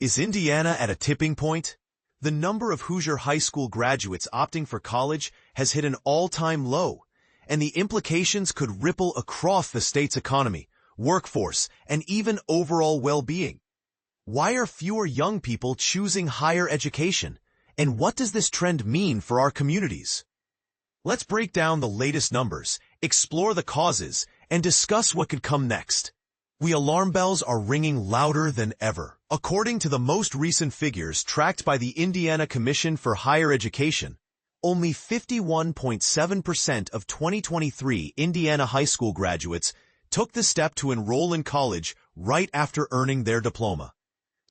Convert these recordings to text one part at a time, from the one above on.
Is Indiana at a tipping point? The number of Hoosier high school graduates opting for college has hit an all-time low, and the implications could ripple across the state's economy, workforce, and even overall well-being. Why are fewer young people choosing higher education, and what does this trend mean for our communities? Let's break down the latest numbers, explore the causes, and discuss what could come next. The alarm bells are ringing louder than ever. According to the most recent figures tracked by the Indiana Commission for Higher Education, only 51.7% of 2023 Indiana high school graduates took the step to enroll in college right after earning their diploma.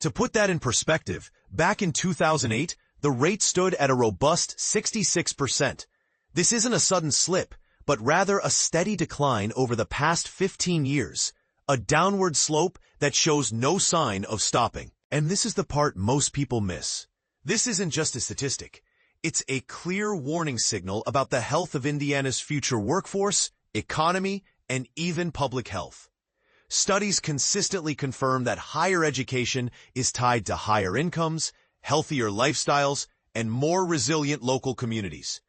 To put that in perspective, back in 2008, the rate stood at a robust 66%. This isn't a sudden slip, but rather a steady decline over the past 15 years. A downward slope that shows no sign of stopping. And this is the part most people miss. This isn't just a statistic. It's a clear warning signal about the health of Indiana's future workforce, economy, and even public health. Studies consistently confirm that higher education is tied to higher incomes, healthier lifestyles, and more resilient local communities.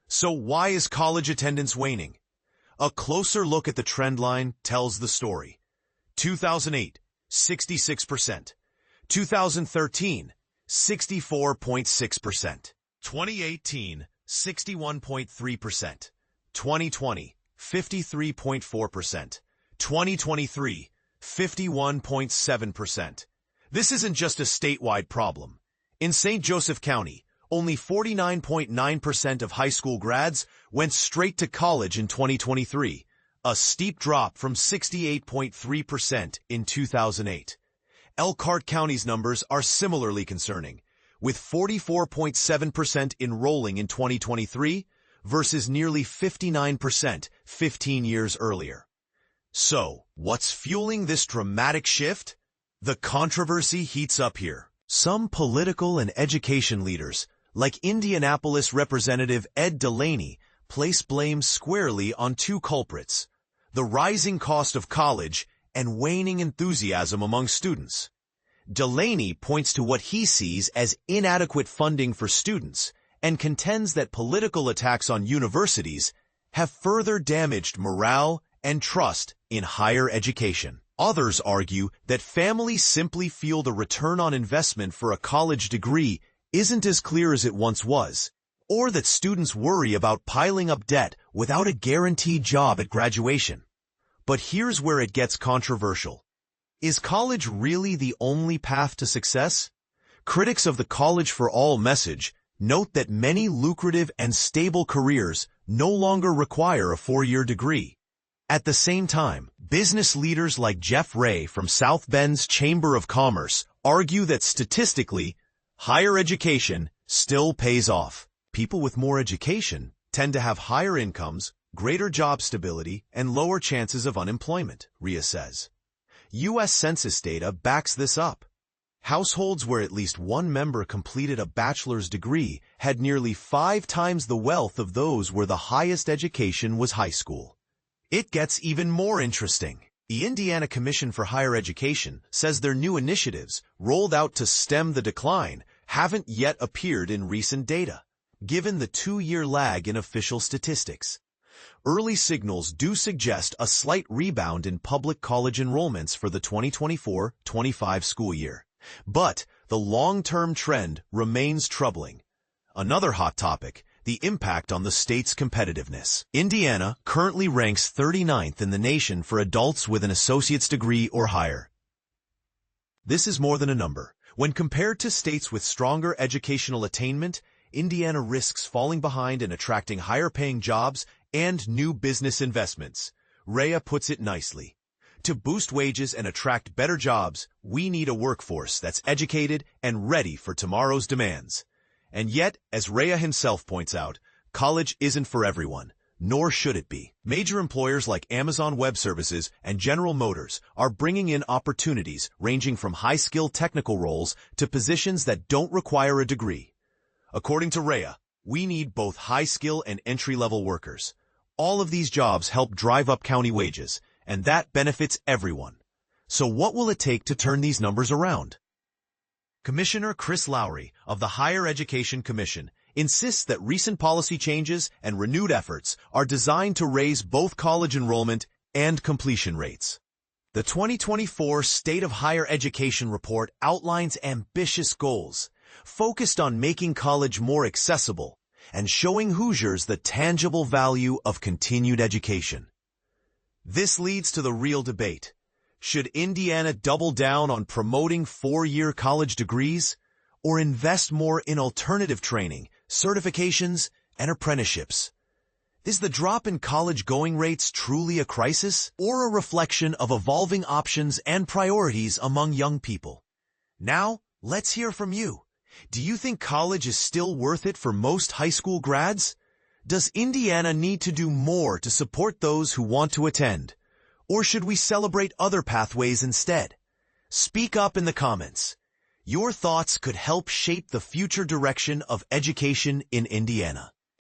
So why is college attendance waning? A closer look at the trend line tells the story. 2008, 66%. 2013, 64.6%. 2018, 61.3%. 2020, 53.4%. 2023, 51.7%. This isn't just a statewide problem. In St. Joseph County, only 49.9% of high school grads went straight to college in 2023. A steep drop from 68.3% in 2008. Elkhart County's numbers are similarly concerning, with 44.7% enrolling in 2023 versus nearly 59% 15 years earlier. So, what's fueling this dramatic shift? The controversy heats up here. Some political and education leaders, like Indianapolis Representative Ed Delaney, place blame squarely on two culprits: the rising cost of college and waning enthusiasm among students. Delaney points to what he sees as inadequate funding for students and contends that political attacks on universities have further damaged morale and trust in higher education. Others argue that families simply feel the return on investment for a college degree isn't as clear as it once was, or that students worry about piling up debt without a guaranteed job at graduation. But here's where it gets controversial. Is college really the only path to success? Critics of the College for All message note that many lucrative and stable careers no longer require a four-year degree. At the same time, business leaders like Jeff Ray from South Bend's Chamber of Commerce argue that statistically, higher education still pays off. People with more education tend to have higher incomes, greater job stability, and lower chances of unemployment, Ria says. U.S. Census data backs this up. Households where at least one member completed a bachelor's degree had nearly 5 times the wealth of those where the highest education was high school. It gets even more interesting. The Indiana Commission for Higher Education says their new initiatives, rolled out to stem the decline, haven't yet appeared in recent data, given the 2-year lag in official statistics. Early signals do suggest a slight rebound in public college enrollments for the 2024-25 school year. But the long-term trend remains troubling. Another hot topic: the impact on the state's competitiveness. Indiana currently ranks 39th in the nation for adults with an associate's degree or higher. This is more than a number. When compared to states with stronger educational attainment, Indiana risks falling behind in attracting higher-paying jobs and new business investments. Rhea puts it nicely. To boost wages and attract better jobs, we need a workforce that's educated and ready for tomorrow's demands. And yet, as Rhea himself points out, college isn't for everyone, nor should it be. Major employers like Amazon Web Services and General Motors are bringing in opportunities ranging from high-skilled technical roles to positions that don't require a degree. According to Rhea, we need both high-skill and entry-level workers. All of these jobs help drive up county wages, and that benefits everyone. So what will it take to turn these numbers around? Commissioner Chris Lowry of the Higher Education Commission insists that recent policy changes and renewed efforts are designed to raise both college enrollment and completion rates. The 2024 State of Higher Education report outlines ambitious goals focused on making college more accessible and showing Hoosiers the tangible value of continued education. This leads to the real debate. Should Indiana double down on promoting four-year college degrees or invest more in alternative training, certifications, and apprenticeships? Is the drop in college going rates truly a crisis or a reflection of evolving options and priorities among young people? Now, let's hear from you. Do you think college is still worth it for most high school grads? Does Indiana need to do more to support those who want to attend? Or should we celebrate other pathways instead? Speak up in the comments. Your thoughts could help shape the future direction of education in Indiana.